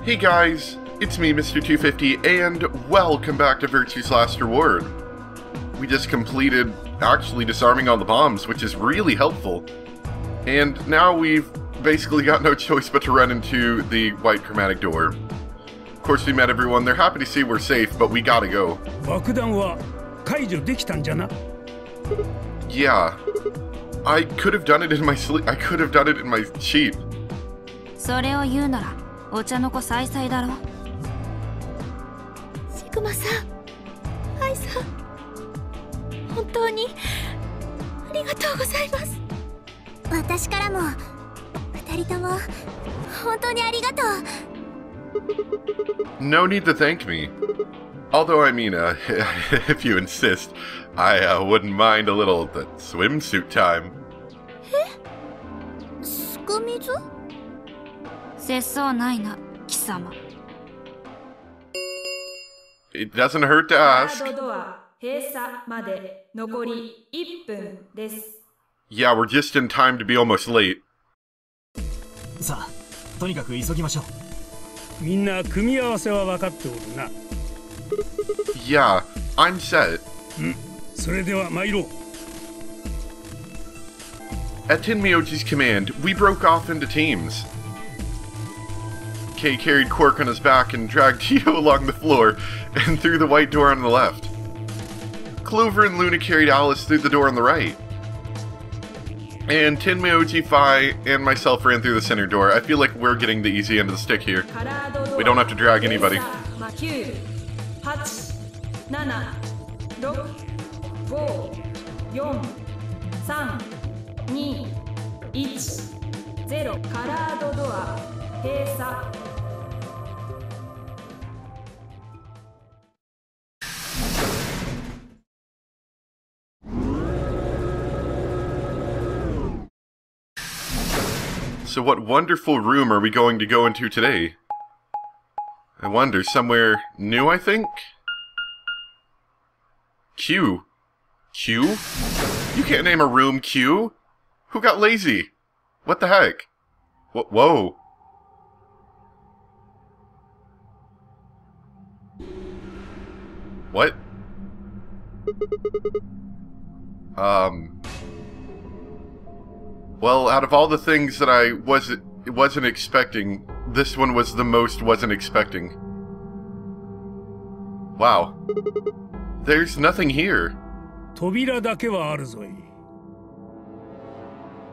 Hey guys, it's me, Mr. 250, and welcome back to Virtue's Last Reward. We just completed actually disarming all the bombs, which is really helpful. And now we've basically got no choice but to run into the white chromatic door. Of course, we met everyone. They're happy to see we're safe, but we gotta go. Yeah. I could have done it in my sleep. I could have done it in my sheep. それを言うならお茶の子さいさいだろ。シグマさん、アイさん、本当にありがとうございます。私からも二人とも本当にありがとう。No need to thank me. Although, I mean, if you insist, I wouldn't mind a little swimsuit time. え？すくみず？節操ないな、貴様。It doesn't hurt to ask. カードドア閉鎖まで残り1分です。Yeah, we're just in time to be almost late. さあ、とにかく急ぎましょう。みんな組み合わせは分かっておるな。Yeah, I'm set. それでは参ろう。At Tenmyoji's command, we broke off into teams. Kay carried Quark on his back and dragged Tio along the floor and through the white door on the left. Clover and Luna carried Alice through the door on the right. And Tenmyoji, Phi, and myself ran through the center door. I feel like we're getting the easy end of the stick here. We don't have to drag anybody. 9、8、7、6、5、4、3、2、1、0。カラードドア閉鎖。So what wonderful room are we going to go into today? I wonder, somewhere new, I think? Q. Q? You can't name a room Q. Who got lazy? What the heck? Whoa. What? Well, out of all the things that I wasn't expecting, this one was the most wasn't expecting. Wow. There's nothing here. 扉だけはあるぞい。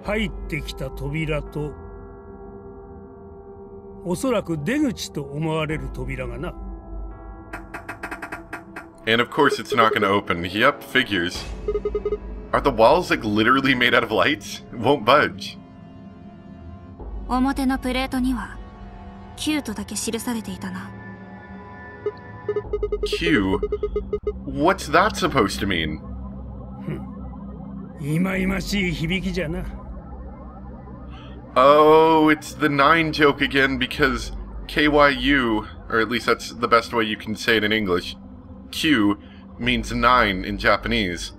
入ってきた扉と、おそらく出口と思われる扉がな。And of course it's not going to open. Yep, figures. Are the walls like literally made out of lights? It won't budge. 表のプレートにはQとだけ記されていたな。Q? What's that supposed to mean? いまいましい響きじゃな。Oh, it's the 9 joke again because KYU, or at least that's the best way you can say it in English, Q means 9 in Japanese.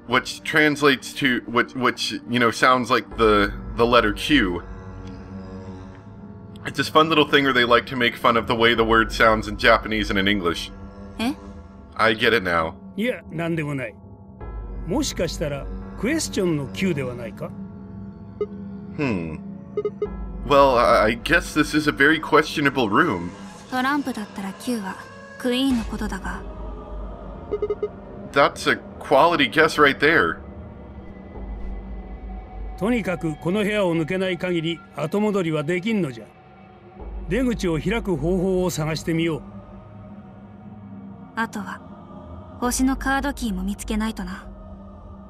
Which translates to, which you know, sounds like the letter Q. It's this fun little thing where they like to make fun of the way the word sounds in Japanese and in English. え？ I get it now. いや、なんでもない。もしかしたらクエスチョンの Q ではないか？ Well, I guess this is a very questionable room. トランプだったら Q はクイーンのことだが。That's a quality guess right there. とにかくこの部屋を抜けない限り後戻りはできんのじゃ。出口を開く方法を探してみよう。あとは星のカードキーも見つけないとな。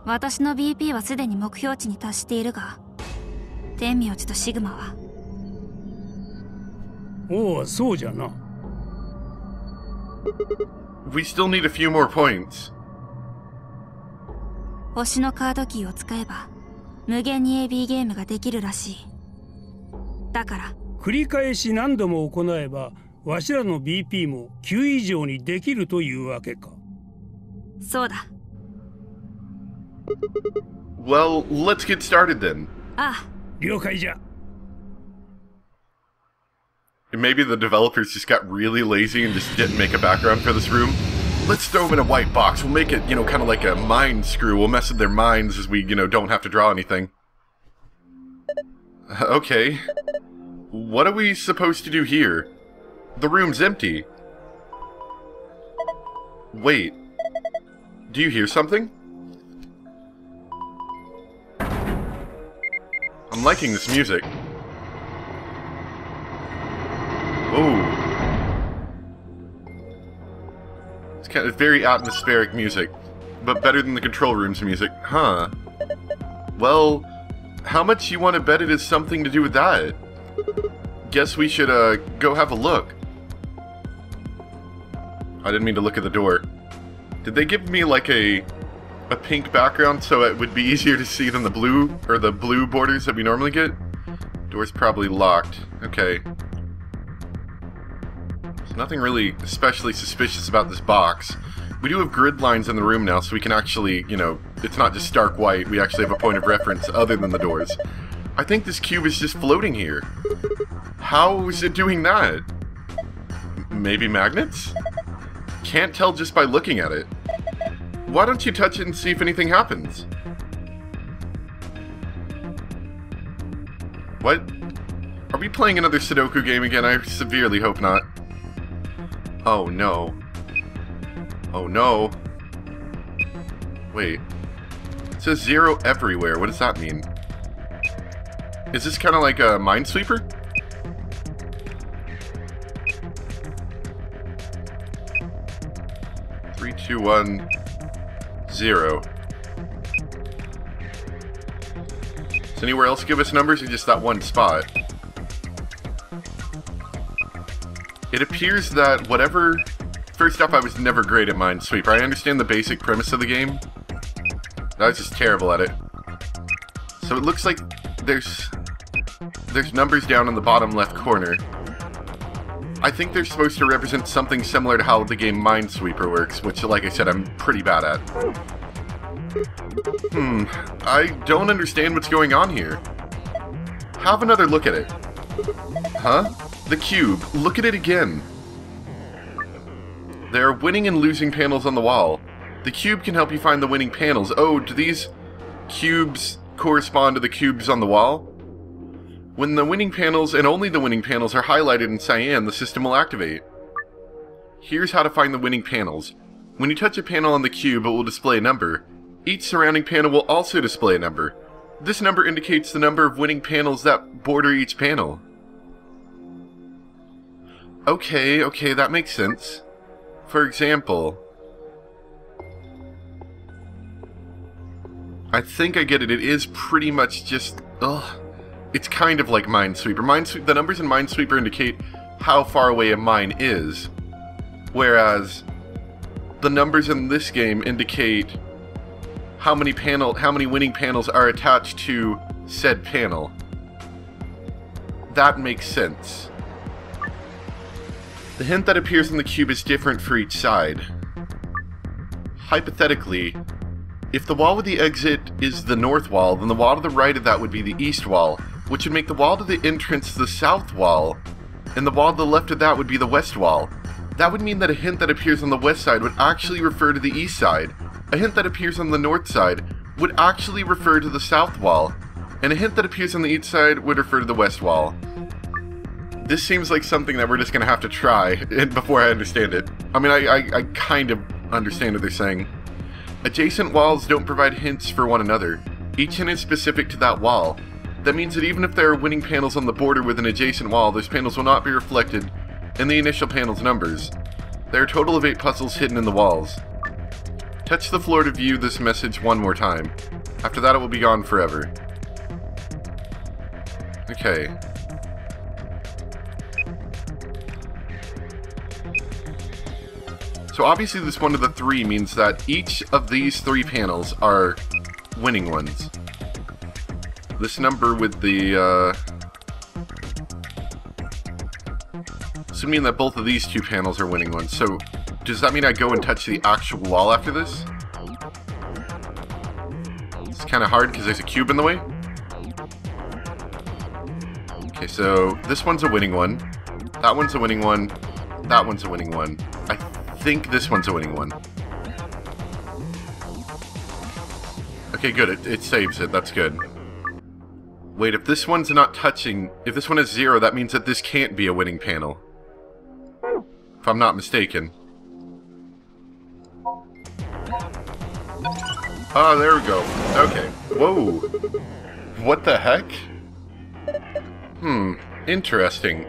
私の BP はすでに目標値に達しているが、天明寺とシグマは。おお、そうじゃな。We still need a few more points. 星のカードキーを使えば無限に AB ゲームができるらしい。だから繰り返し何度も行えばわしらの BP も9以上にできるというわけか。そうだ。Well, let's get started then. ああ、了解じゃ。Maybe the developers just got really lazy and just didn't make a background for this room. Let's throw them in a white box. We'll make it, kind of like a mind screw. We'll mess with their minds as we, don't have to draw anything. Okay. What are we supposed to do here? The room's empty. Wait. Do you hear something? I'm liking this music. Oh. It's kind of very atmospheric music, but better than the control room's music. Huh. Well, how much you want to bet it has something to do with that? Guess we should, go have a look. I didn't mean to look at the door. Did they give me, like, a pink background so it would be easier to see than the blue borders that we normally get? Door's probably locked. Okay. There's nothing really especially suspicious about this box. We do have grid lines in the room now, so we can actually, it's not just stark white. We actually have a point of reference other than the doors. I think this cube is just floating here. How is it doing that? Maybe magnets? Can't tell just by looking at it. Why don't you touch it and see if anything happens? What? Are we playing another Sudoku game again? I severely hope not. Oh no. Oh no. Wait. It says 0 everywhere. What does that mean? Is this kind of like a Minesweeper? Three, two, 1, 0. Does anywhere else give us numbers or just that one spot? It appears that whatever... First off, I was never great at Minesweeper. I understand the basic premise of the game. I was just terrible at it. So it looks like there's numbers down in the bottom left corner. I think they're supposed to represent something similar to how the game Minesweeper works, which, like I said, I'm pretty bad at. I don't understand what's going on here. Have another look at it. Huh? The cube. Look at it again. There are winning and losing panels on the wall. The cube can help you find the winning panels. Oh, do these cubes correspond to the cubes on the wall? When the winning panels, and only the winning panels, are highlighted in cyan, the system will activate. Here's how to find the winning panels. When you touch a panel on the cube, it will display a number. Each surrounding panel will also display a number. This number indicates the number of winning panels that border each panel. Okay, that makes sense. For example... I think I get it. It is pretty much just... It's kind of like Minesweeper. The numbers in Minesweeper indicate how far away a mine is. Whereas the numbers in this game indicate how many winning panels are attached to said panel. That makes sense. The hint that appears on the cube is different for each side. Hypothetically, if the wall with the exit is the north wall, then the wall to the right of that would be the east wall, which would make the wall to the entrance the south wall, and the wall to the left of that would be the west wall. That would mean that a hint that appears on the west side would actually refer to the east side, a hint that appears on the north side would actually refer to the south wall, and a hint that appears on the east side would refer to the west wall. This seems like something that we're just going to have to try before I understand it. I mean, I kind of understand what they're saying. Adjacent walls don't provide hints for one another. Each hint is specific to that wall. That means that even if there are winning panels on the border with an adjacent wall, those panels will not be reflected in the initial panel's numbers. There are a total of 8 puzzles hidden in the walls. Touch the floor to view this message one more time. After that, it will be gone forever. Okay. So obviously this one of the 3 means that each of these 3 panels are winning ones. This number with the, this would mean that both of these 2 panels are winning ones. So, does that mean I go and touch the actual wall after this? It's kind of hard because there's a cube in the way. Okay, so this one's a winning one. That one's a winning one. That one's a winning one. I think this one's a winning one. Okay, good. It saves it. That's good. Wait, if this one's not touching... If this one is 0, that means that this can't be a winning panel. If I'm not mistaken. Oh, there we go. Okay. Whoa. What the heck? Interesting.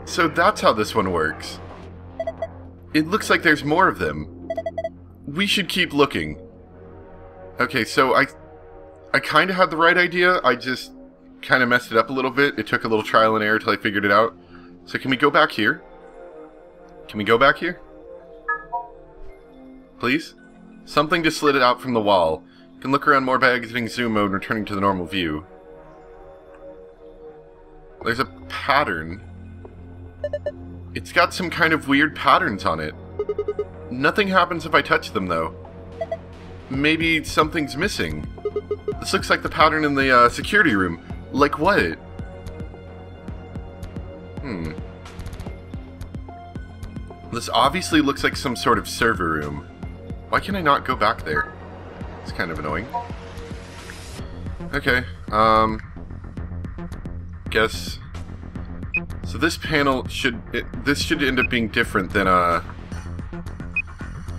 So that's how this one works. It looks like there's more of them. We should keep looking. Okay, so I kind of had the right idea. I just kind of messed it up a little bit. It took a little trial and error till I figured it out. So can we go back here? Can we go back here? Please? Something just slid it out from the wall. You can look around more by exiting zoom mode and returning to the normal view. There's a pattern. It's got some kind of weird patterns on it. Nothing happens if I touch them, though. Maybe something's missing. This looks like the pattern in the security room. Like what? This obviously looks like some sort of server room. Why can I not go back there? It's kind of annoying. Okay, guess... So this panel should... this should end up being different than,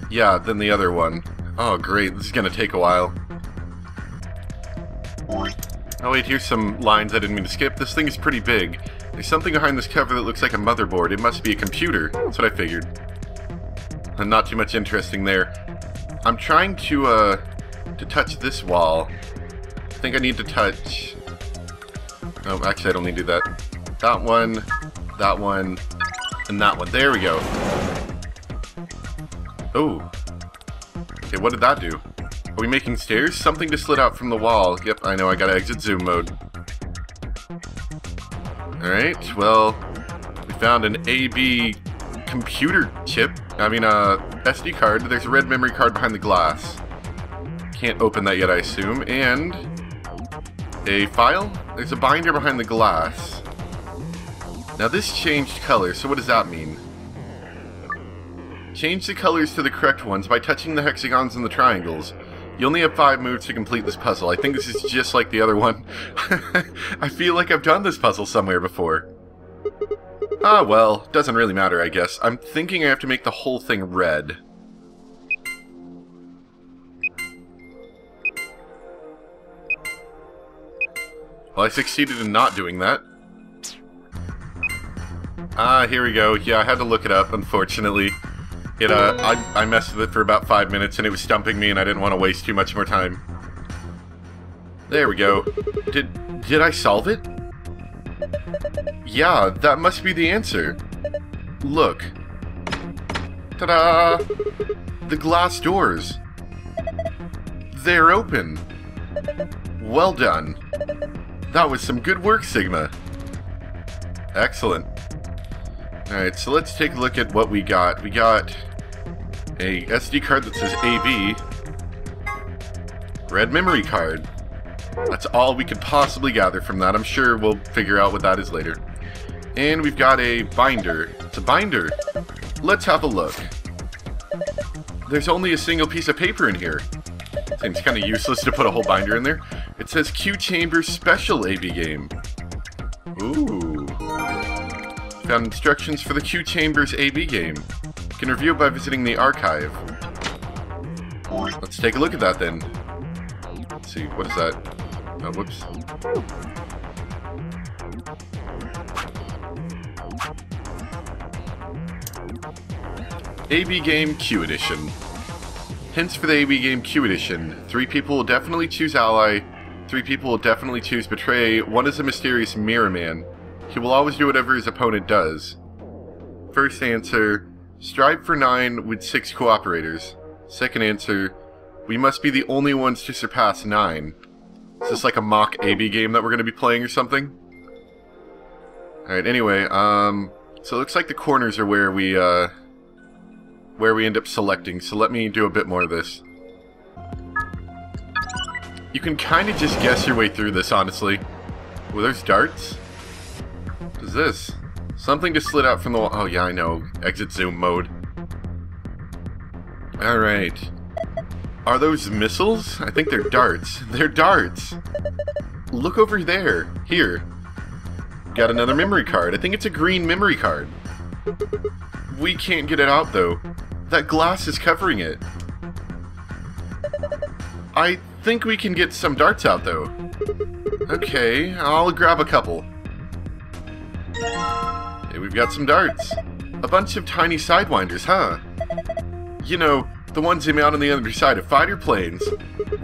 yeah, than the other one. Oh, great. This is gonna take a while. Oh, wait, here's some lines I didn't mean to skip. This thing is pretty big. There's something behind this cover that looks like a motherboard. It must be a computer. That's what I figured. And not too much interesting there. I'm trying to touch this wall. I think I need to touch... Oh, actually, I don't need to do that. That one, and that one. There we go. Oh. Okay, what did that do? Are we making stairs? Something just slid out from the wall. Yep, I know, I gotta exit zoom mode. Alright, well, we found an AB computer chip. I mean, SD card. There's a red memory card behind the glass. Can't open that yet, I assume. And a file? There's a binder behind the glass. Now this changed color, so what does that mean? Change the colors to the correct ones by touching the hexagons and the triangles. You only have 5 moves to complete this puzzle. I think this is just like the other one. I feel like I've done this puzzle somewhere before. Ah, well, doesn't really matter, I guess. I'm thinking I have to make the whole thing red. Well, I succeeded in not doing that. Ah, here we go. Yeah, I had to look it up, unfortunately. I messed with it for about 5 minutes, and it was stumping me, and I didn't want to waste too much more time. There we go. Did I solve it? Yeah, that must be the answer. Look. Ta-da! The glass doors. They're open. Well done. That was some good work, Sigma. Excellent. Alright, so let's take a look at what we got. We got a SD card that says AB. Red memory card. That's all we could possibly gather from that. I'm sure we'll figure out what that is later. And we've got a binder. It's a binder. Let's have a look. There's only a single piece of paper in here. Seems kind of useless to put a whole binder in there. It says Q Chamber Special AB Game. Ooh. Found instructions for the Q Chambers AB game. You can review it by visiting the archive. Let's take a look at that then. Let's see, what is that? Oh, whoops. AB Game Q Edition. Hints for the AB Game Q Edition. 3 people will definitely choose Ally. 3 people will definitely choose Betray. 1 is a mysterious Mirror Man. He will always do whatever his opponent does. First answer, strive for 9 with 6 cooperators. Second answer, we must be the only ones to surpass 9. Is this like a mock AB game that we're going to be playing or something? Alright, anyway, so it looks like the corners are where we end up selecting, so let me do a bit more of this. You can kind of just guess your way through this, honestly. Well, there's darts. What is this? Something just slid out from the wall. Oh yeah, I know. Exit zoom mode. Alright. Are those missiles? I think they're darts. They're darts! Look over there. Here. Got another memory card. I think it's a green memory card. We can't get it out though. That glass is covering it. I think we can get some darts out though. Okay, I'll grab a couple. Hey, we've got some darts. A bunch of tiny sidewinders, huh? You know, the ones aim out on the other side of fighter planes.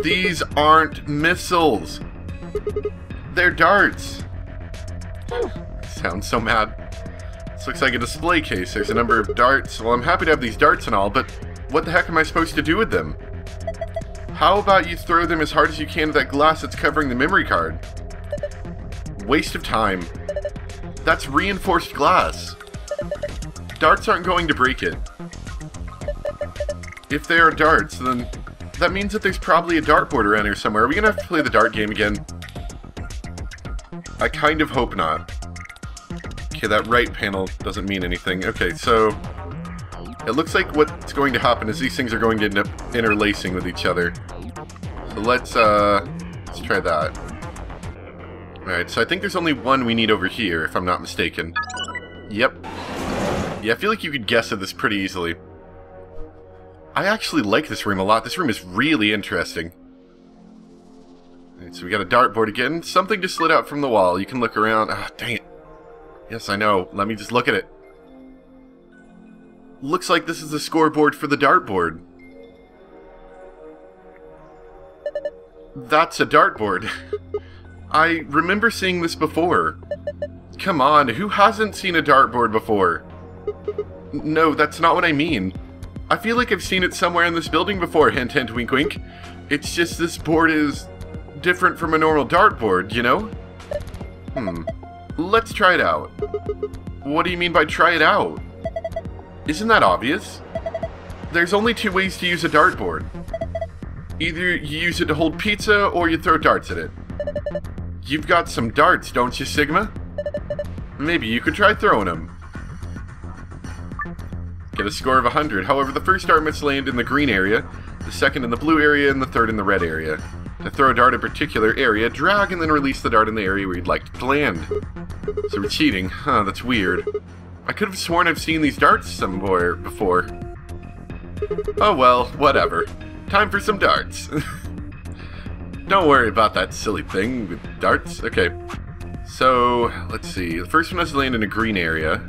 These aren't missiles. They're darts. Sounds so mad. This looks like a display case. There's a number of darts. Well, I'm happy to have these darts and all, but what the heck am I supposed to do with them? How about you throw them as hard as you can at that glass that's covering the memory card? Waste of time. That's reinforced glass. Darts aren't going to break it. If they are darts, then that means that there's probably a dartboard around here somewhere. Are we gonna have to play the dart game again? I kind of hope not. Okay, that right panel doesn't mean anything. Okay, so it looks like what's going to happen is these things are going to end up interlacing with each other. So let's try that. Alright, so I think there's only one we need over here, if I'm not mistaken. Yep. Yeah, I feel like you could guess at this pretty easily. I actually like this room a lot. This room is really interesting. Alright, so we got a dartboard again. Something just slid out from the wall. You can look around. Ah, dang it. Yes, I know. Let me just look at it. Looks like this is the scoreboard for the dartboard. That's a dartboard. I remember seeing this before. Come on, who hasn't seen a dartboard before? No, that's not what I mean. I feel like I've seen it somewhere in this building before, hint hint, wink wink. It's just this board is different from a normal dartboard, you know? Let's try it out. What do you mean by try it out? Isn't that obvious? There's only two ways to use a dartboard. Either you use it to hold pizza, or you throw darts at it. You've got some darts, don't you, Sigma? Maybe you could try throwing them. Get a score of 100. However, the first dart must land in the green area, the second in the blue area, and the third in the red area. To throw a dart in a particular area, drag and then release the dart in the area where you'd like it to land. So we're cheating. Huh, that's weird. I could have sworn I've seen these darts somewhere before. Oh well, whatever. Time for some darts. Don't worry about that silly thing with darts. Okay. So, let's see. The first one has to land in a green area.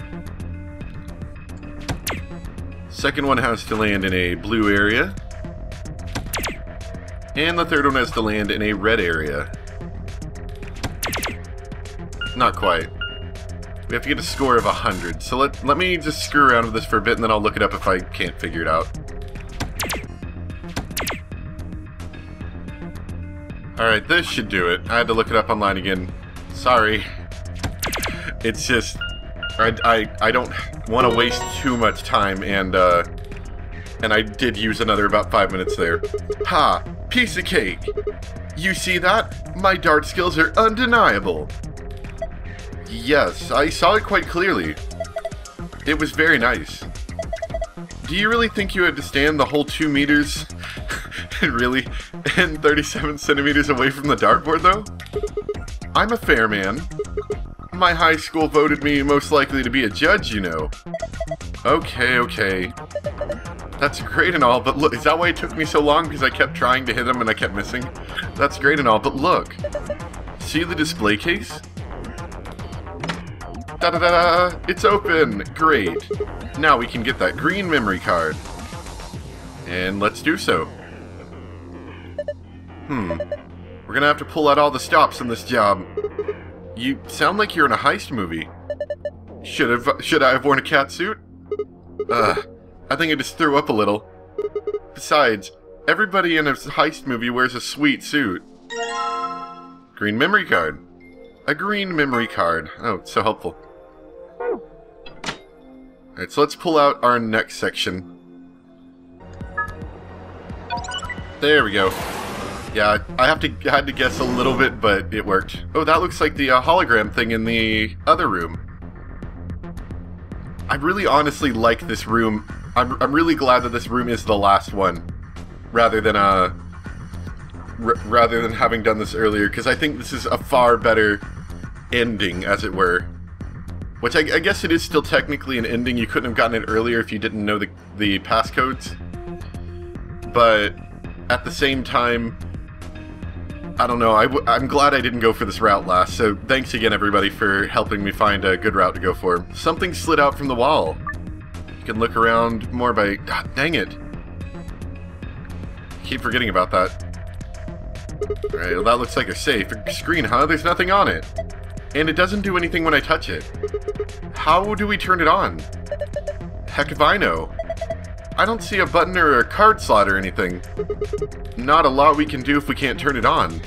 Second one has to land in a blue area. And the third one has to land in a red area. Not quite. We have to get a score of 100. So let me just screw around with this for a bit and then I'll look it up if I can't figure it out. Alright, this should do it. I had to look it up online again. Sorry. It's just... I don't want to waste too much time, and I did use another about 5 minutes there. Ha! Piece of cake! You see that? My dart skills are undeniable! Yes, I saw it quite clearly. It was very nice. Do you really think you had to stand the whole 2 meters... really? And 37 centimeters away from the dartboard, though? I'm a fair man. My high school voted me most likely to be a judge, you know. Okay, okay. That's great and all, but look, is that why it took me so long? Because I kept trying to hit him and I kept missing? That's great and all, but look. See the display case? Da-da-da-da! It's open! Great. Now we can get that green memory card. And let's do so. We're gonna have to pull out all the stops in this job. You sound like you're in a heist movie. Should I have worn a cat suit? I think I just threw up a little. Besides, everybody in a heist movie wears a sweet suit. Green memory card. A green memory card. Oh, it's so helpful. Alright, so let's pull out our next section. There we go. Yeah, I had to guess a little bit, but it worked. Oh, that looks like the hologram thing in the other room. I really honestly like this room. I'm really glad that this room is the last one, rather than having done this earlier, because I think this is a far better ending, as it were. Which I guess it is still technically an ending. You couldn't have gotten it earlier if you didn't know the passcodes. But at the same time, I don't know. I'm glad I didn't go for this route last. So thanks again, everybody, for helping me find a good route to go for. Something slid out from the wall. You can look around more by... God dang it. Keep forgetting about that. Alright, well, that looks like a safe. A screen, huh? There's nothing on it. And it doesn't do anything when I touch it. How do we turn it on? Heck if I know. I don't see a button or a card slot or anything. Not a lot we can do if we can't turn it on.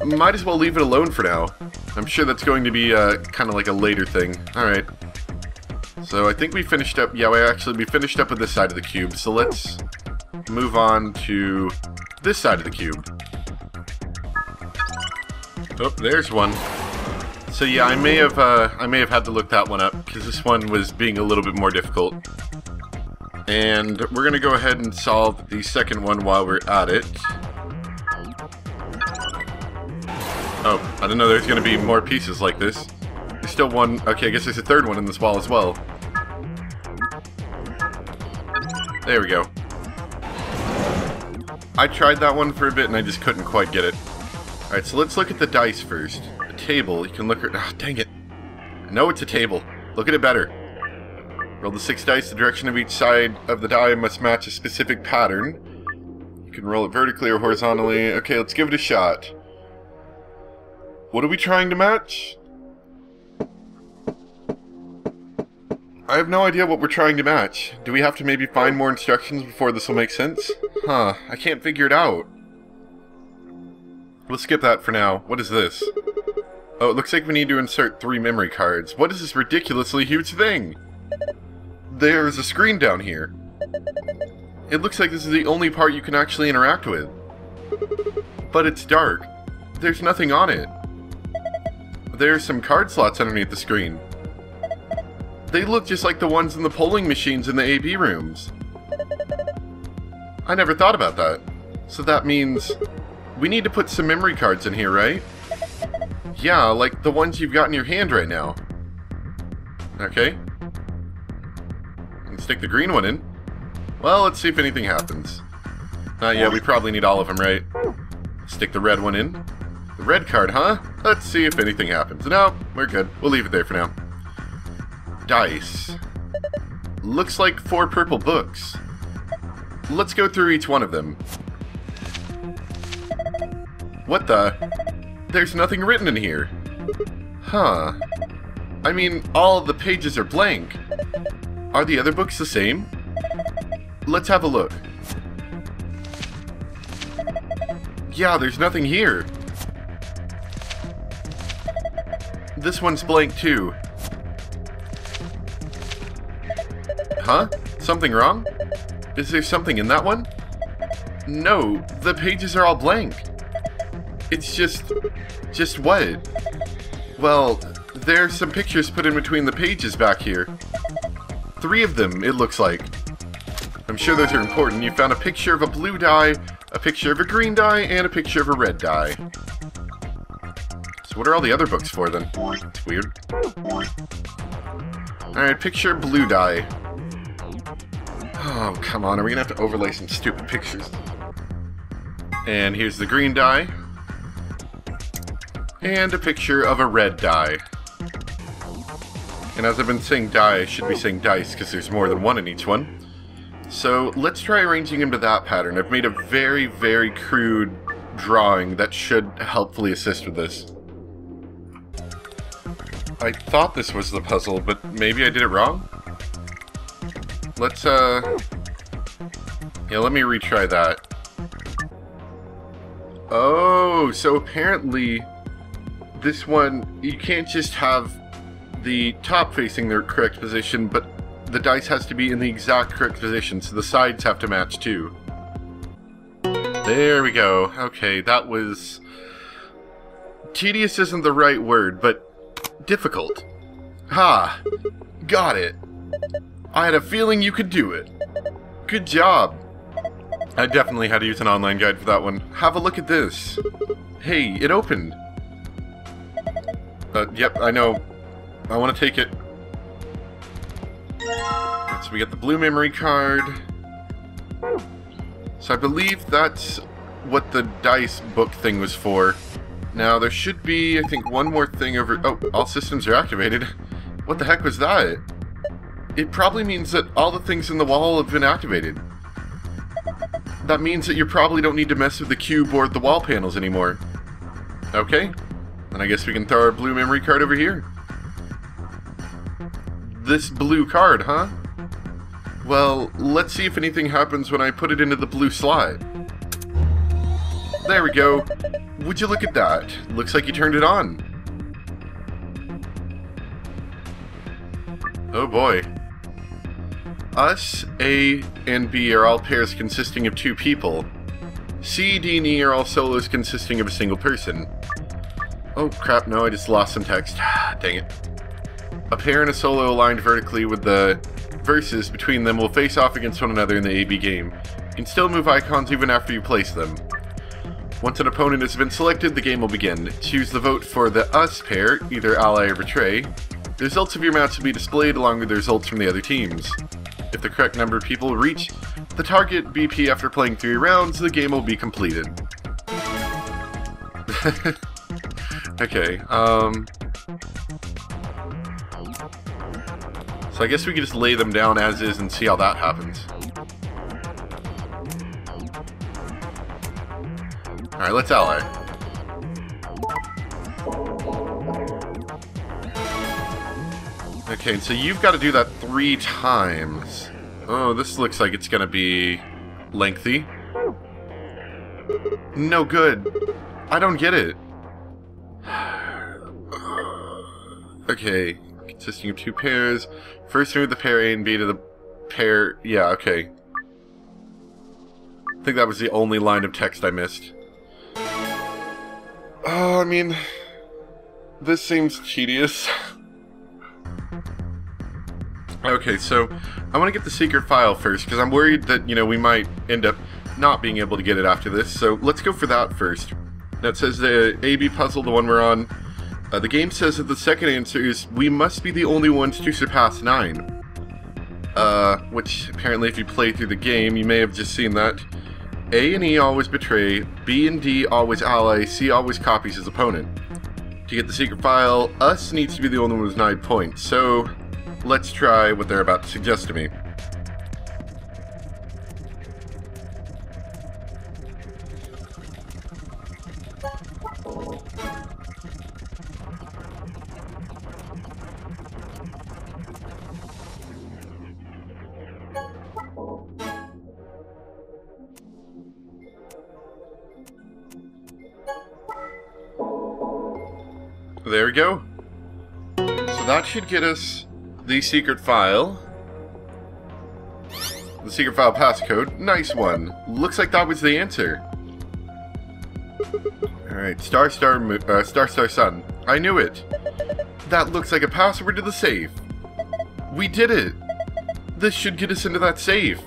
Might as well leave it alone for now. I'm sure that's going to be kind of like a later thing. Alright. So I think we finished up... Yeah, we finished up with this side of the cube. So let's move on to this side of the cube. Oh, there's one. So yeah, I may have had to look that one up, because this one was being a little bit more difficult. And we're gonna go ahead and solve the second one while we're at it. Oh, I didn't know there's gonna be more pieces like this. There's still one. Okay, I guess there's a third one in this wall as well. There we go. I tried that one for a bit and I just couldn't quite get it. Alright, so let's look at the dice first. A table, you can look at... Ah, dang it. I know it's a table. Look at it better. Roll the 6 dice. The direction of each side of the die must match a specific pattern. You can roll it vertically or horizontally. Okay, let's give it a shot. What are we trying to match? I have no idea what we're trying to match. Do we have to maybe find more instructions before this will make sense? Huh, I can't figure it out. We'll skip that for now. What is this? Oh, it looks like we need to insert 3 memory cards. What is this ridiculously huge thing? There's a screen down here. It looks like this is the only part you can actually interact with. But it's dark. There's nothing on it. There's some card slots underneath the screen. They look just like the ones in the polling machines in the AB rooms. I never thought about that. So that means we need to put some memory cards in here, right? Yeah, like the ones you've got in your hand right now. Okay. Stick the green one in. Well, let's see if anything happens. Not yet, we probably need all of them, right? Stick the red one in. The red card, huh? Let's see if anything happens. No, we're good. We'll leave it there for now. Dice. Looks like 4 purple books. Let's go through each one of them. What the? There's nothing written in here. Huh. I mean, all of the pages are blank. Are the other books the same? Let's have a look. Yeah, there's nothing here. This one's blank too. Huh? Something wrong? Is there something in that one? No, the pages are all blank. It's just what? Well, there are some pictures put in between the pages back here. 3 of them, it looks like. I'm sure those are important. You found a picture of a blue die, a picture of a green die, and a picture of a red die. So what are all the other books for then? It's weird. Alright, picture blue die. Oh, come on. Are we gonna have to overlay some stupid pictures? And here's the green die. And a picture of a red die. And as I've been saying die, I should be saying dice, because there's more than one in each one. So let's try arranging them to that pattern. I've made a very, very crude drawing that should helpfully assist with this. I thought this was the puzzle, but maybe I did it wrong? Let's, yeah, let me retry that. Oh, so apparently this one, you can't just have the top facing the correct position, but the dice has to be in the exact correct position, so the sides have to match too. There we go. Okay, that was... tedious isn't the right word, but difficult. Ha! Got it. I had a feeling you could do it. Good job. I definitely had to use an online guide for that one. Have a look at this. Hey, it opened. Yep, I know. I want to take it. So we get the blue memory card. So I believe that's what the dice book thing was for. Now, there should be, I think, one more thing over... Oh, all systems are activated. What the heck was that? It probably means that all the things in the wall have been activated. That means that you probably don't need to mess with the cube or the wall panels anymore. Okay. Then I guess we can throw our blue memory card over here. This blue card, huh? Well, let's see if anything happens when I put it into the blue slot. There we go. Would you look at that? Looks like you turned it on. Oh boy. Us, A, and B are all pairs consisting of 2 people. C, D, and E are all solos consisting of a single person. Oh crap, no, I just lost some text. Dang it. A pair and a solo aligned vertically with the verses between them will face off against one another in the AB game. You can still move icons even after you place them. Once an opponent has been selected, the game will begin. Choose the vote for the Us pair, either Ally or Betray. The results of your match will be displayed along with the results from the other teams. If the correct number of people reach the target BP after playing 3 rounds, the game will be completed. Okay, so I guess we could just lay them down as is and see how that happens. Alright, let's ally. Okay, so you've got to do that 3 times. Oh, this looks like it's gonna be lengthy. No good. I don't get it. Okay, consisting of 2 pairs. First move the pair A and B to the pair... Yeah, okay. I think that was the only line of text I missed. Oh, I mean... This seems tedious. Okay, so I want to get the secret file first, because I'm worried that, you know, we might end up not being able to get it after this. So let's go for that first. Now it says the AB puzzle, the one we're on. The game says that the second answer is, we must be the only ones to surpass 9. Which, apparently if you play through the game, you may have just seen that. A and E always betray, B and D always ally, C always copies his opponent. To get the secret file, Us needs to be the only one with 9 points, so let's try what they're about to suggest to me. There we go. So that should get us the secret file. The secret file passcode. Nice one. Looks like that was the answer. Alright, star sun. I knew it. That looks like a password to the safe. We did it. This should get us into that safe.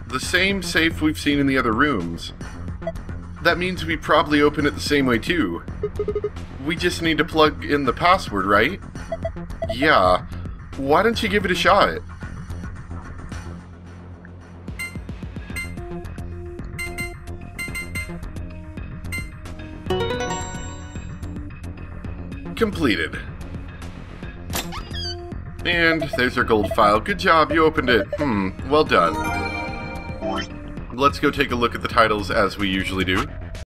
The same safe we've seen in the other rooms. That means we probably open it the same way too. We just need to plug in the password, right? Yeah. Why don't you give it a shot? Completed. And there's our gold file. Good job, you opened it. Well done. Let's go take a look at the titles as we usually do.